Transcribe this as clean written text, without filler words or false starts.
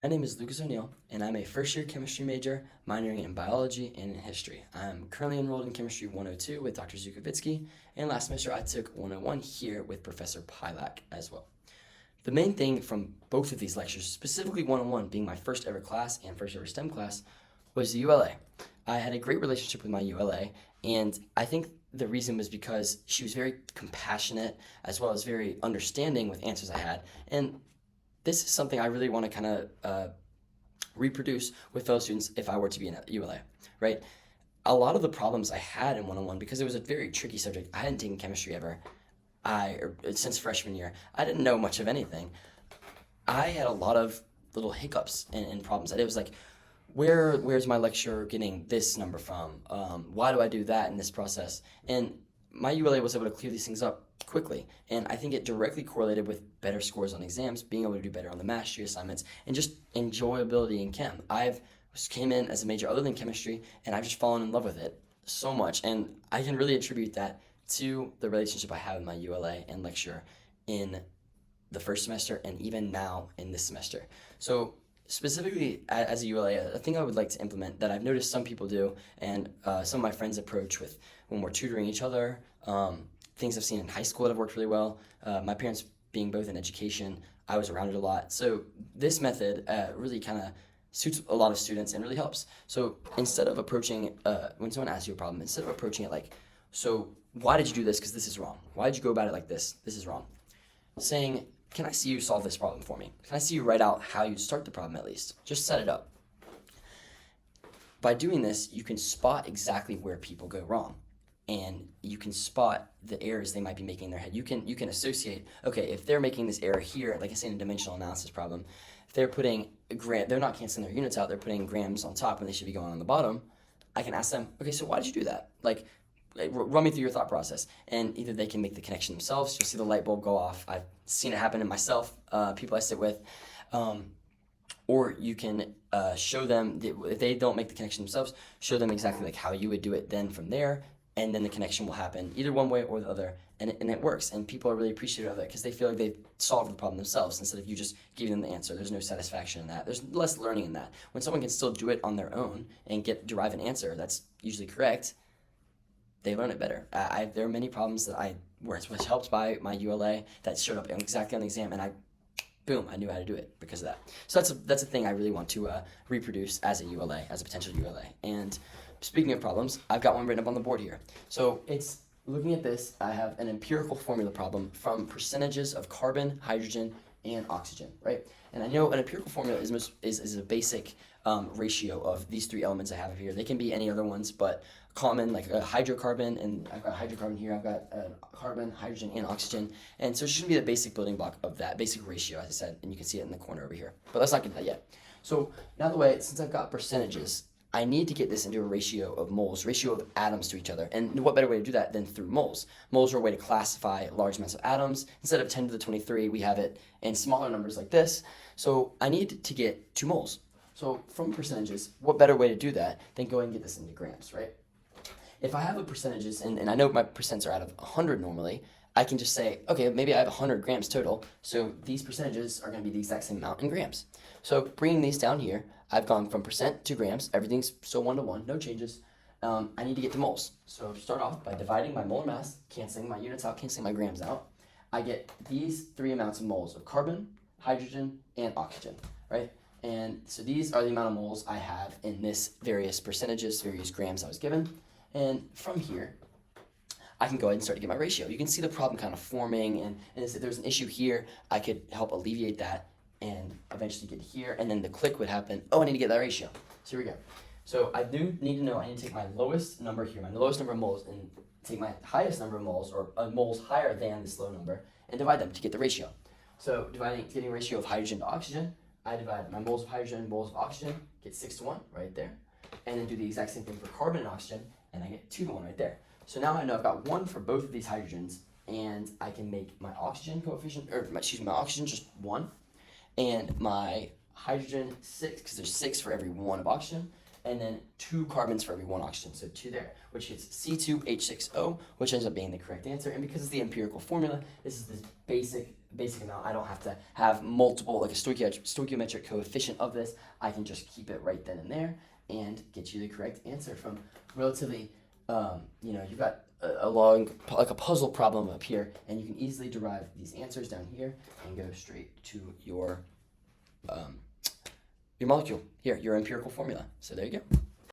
My name is Lucas O'Neill, and I'm a first year chemistry major minoring in biology and in history. I'm currently enrolled in Chemistry 102 with Dr. Zukovitsky, and last semester I took 101 here with Professor Pilak as well. The main thing from both of these lectures, specifically 101 being my first ever class and first ever STEM class, was the ULA. I had a great relationship with my ULA, and I think the reason was because she was very compassionate as well as very understanding with answers I had. And this is something I really want to kind of reproduce with fellow students if I were to be in ULA, right? A lot of the problems I had in 101, because it was a very tricky subject, I hadn't taken chemistry ever, since freshman year, I didn't know much of anything. I had a lot of little hiccups and problems. It was like, where's my lecturer getting this number from? Why do I do that in this process? And my ULA was able to clear these things up quickly, and I think it directly correlated with better scores on exams, being able to do better on the mastery assignments, and just enjoyability in chem. I've came in as a major other than chemistry, and I've just fallen in love with it so much, and I can really attribute that to the relationship I have with my ULA and lecturer in the first semester and even now in this semester. So specifically as a ULA, a thing I would like to implement that I've noticed some people do and some of my friends approach with when we're tutoring each other, things I've seen in high school that have worked really well. My parents being both in education, I was around it a lot. So this method really kind of suits a lot of students and really helps. So instead of approaching, when someone asks you a problem, instead of approaching it like, so why did you do this? Because this is wrong. Why did you go about it like this? This is wrong. Saying, can I see you solve this problem for me? Can I see you write out how you start the problem at least? Just set it up. By doing this, you can spot exactly where people go wrong. And you can spot the errors they might be making in their head. You can associate, okay, if they're making this error here, like I say in a dimensional analysis problem, if they're putting they're not canceling their units out, they're putting grams on top when they should be going on the bottom, I can ask them, okay, so why did you do that? Like, run me through your thought process. And either they can make the connection themselves, you'll see the light bulb go off. I've seen it happen in myself, people I sit with. Or you can show them, if they don't make the connection themselves, show them exactly like how you would do it then from there, and then the connection will happen either one way or the other, and it works. And people are really appreciative of it because they feel like they've solved the problem themselves instead of you just giving them the answer. There's no satisfaction in that. There's less learning in that. When someone can still do it on their own and derive an answer that's usually correct, they learn it better. There are many problems that was helped by my ULA that showed up exactly on the exam, and boom, I knew how to do it because of that. So that's a thing I really want to reproduce as a ULA, as a potential ULA. And speaking of problems, I've got one written up on the board here. So it's looking at this, I have an empirical formula problem from percentages of carbon, hydrogen, and oxygen, right? And I know an empirical formula is a basic ratio of these three elements I have here. They can be any other ones, but common, like a hydrocarbon, and I've got hydrocarbon here, I've got carbon, hydrogen, and oxygen. And so it should be the basic building block of that, basic ratio, as I said, and you can see it in the corner over here. But let's not get to that yet. So now since I've got percentages, I need to get this into a ratio of moles, ratio of atoms to each other. And what better way to do that than through moles? Moles are a way to classify large amounts of atoms. Instead of 10 to the 23, we have it in smaller numbers like this. So I need to get 2 moles. So from percentages, what better way to do that than go and get this into grams, right? If I have a percentages, and I know my percents are out of 100 normally, I can just say, okay, maybe I have 100 grams total, so these percentages are going to be the exact same amount in grams. So bringing these down here, I've gone from percent to grams. Everything's so 1-to-1, no changes. I need to get to moles. So start off by dividing my molar mass, canceling my units out, canceling my grams out. I get these 3 amounts of moles of carbon, hydrogen, and oxygen, right? And so these are the amount of moles I have in this various percentages, various grams I was given. And from here, I can go ahead and start to get my ratio. You can see the problem kind of forming, and if there's an issue here, I could help alleviate that and eventually get here, and then the click would happen. Oh, I need to get that ratio. So here we go. So I do need to know I need to take my lowest number here, my lowest number of moles, and take my highest number of moles, or moles higher than this low number, and divide them to get the ratio. So getting a ratio of hydrogen to oxygen, I divide my moles of hydrogen and moles of oxygen, get 6-to-1 right there, and then do the exact same thing for carbon and oxygen, and I get 2-to-1 right there. So now I know I've got 1 for both of these hydrogens, and I can make my oxygen coefficient, my oxygen just 1, and my hydrogen 6, because there's 6 for every 1 of oxygen, and then 2 carbons for every 1 oxygen, so 2 there, which is C2H6O, which ends up being the correct answer. And because it's the empirical formula, this is this basic basic amount. I don't have to have multiple, like a stoichiometric coefficient of this. I can just keep it right then and there and get you the correct answer from relatively, you've got a long, like a puzzle problem up here, and you can easily derive these answers down here and go straight to your molecule here, your empirical formula. So there you go.